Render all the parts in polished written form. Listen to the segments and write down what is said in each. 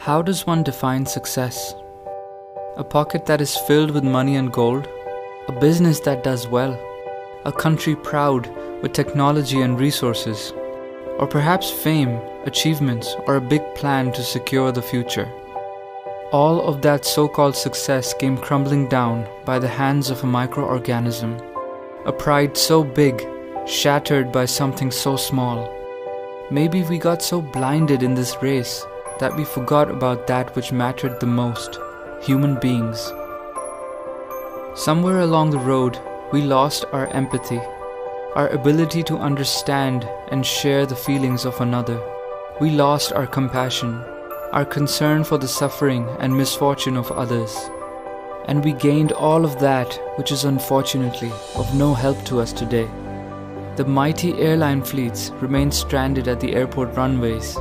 How does one define success? A pocket that is filled with money and gold? A business that does well? A country proud with technology and resources? Or perhaps fame, achievements, or a big plan to secure the future? All of that so-called success came crumbling down by the hands of a microorganism. A pride so big, shattered by something so small. Maybe we got so blinded in this race that we forgot about that which mattered the most, human beings. Somewhere along the road, we lost our empathy, our ability to understand and share the feelings of another. We lost our compassion, our concern for the suffering and misfortune of others. And we gained all of that which is unfortunately of no help to us today. The mighty airline fleets remain stranded at the airport runways.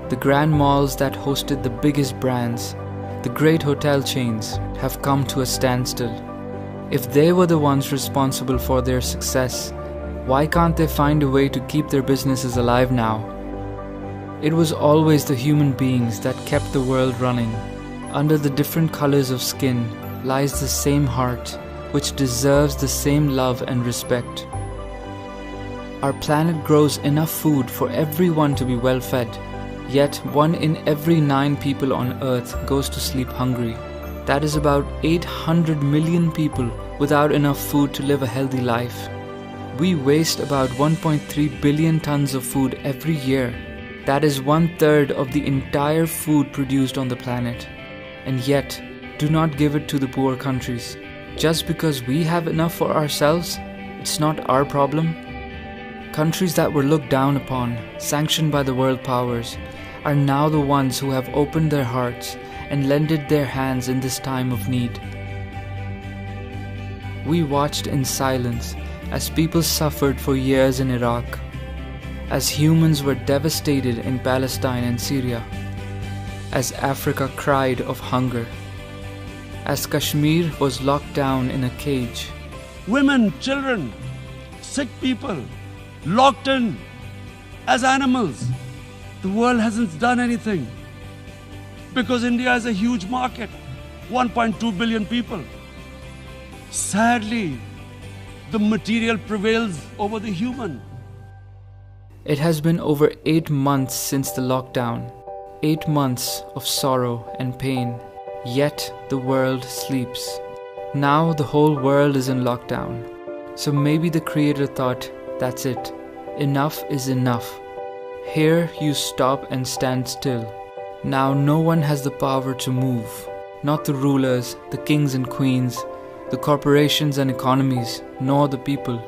The grand malls that hosted the biggest brands, the great hotel chains, have come to a standstill. If they were the ones responsible for their success, why can't they find a way to keep their businesses alive now? It was always the human beings that kept the world running. Under the different colors of skin lies the same heart, which deserves the same love and respect. Our planet grows enough food for everyone to be well fed. Yet 1 in every 9 people on Earth goes to sleep hungry. That is about 800 million people without enough food to live a healthy life. We waste about 1.3 billion tons of food every year. That is 1/3 of the entire food produced on the planet. And yet, do not give it to the poor countries. Just because we have enough for ourselves, it's not our problem. Countries that were looked down upon, sanctioned by the world powers, are now the ones who have opened their hearts and lended their hands in this time of need. We watched in silence as people suffered for years in Iraq, as humans were devastated in Palestine and Syria, as Africa cried of hunger, as Kashmir was locked down in a cage. Women, children, sick people, locked in as animals. The world hasn't done anything because India is a huge market, 1.2 billion people. Sadly, the material prevails over the human. It has been over 8 months since the lockdown, 8 months of sorrow and pain, yet the world sleeps. Now the whole world is in lockdown, so maybe the Creator thought, that's it, enough is enough. Here you stop and stand still. Now no one has the power to move, not the rulers, the kings and queens, the corporations and economies, nor the people.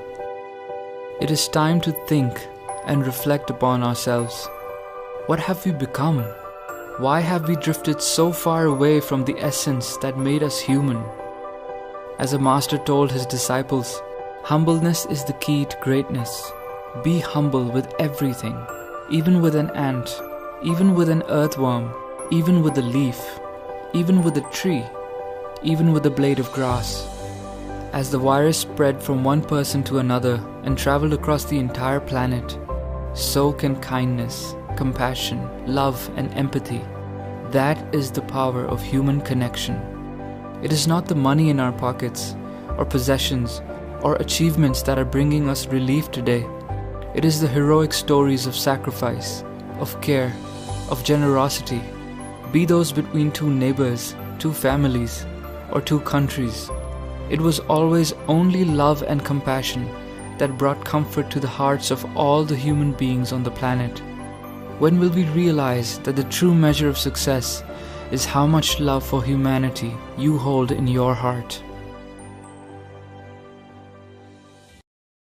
It is time to think and reflect upon ourselves. What have we become? Why have we drifted so far away from the essence that made us human? As a master told his disciples, humbleness is the key to greatness. Be humble with everything. Even with an ant, even with an earthworm, even with a leaf, even with a tree, even with a blade of grass. As the virus spread from one person to another and traveled across the entire planet, so can kindness, compassion, love, and empathy. That is the power of human connection. It is not the money in our pockets, or possessions, or achievements that are bringing us relief today. It is the heroic stories of sacrifice, of care, of generosity, be those between 2 neighbors, 2 families, or 2 countries. It was always only love and compassion that brought comfort to the hearts of all the human beings on the planet. When will we realize that the true measure of success is how much love for humanity you hold in your heart?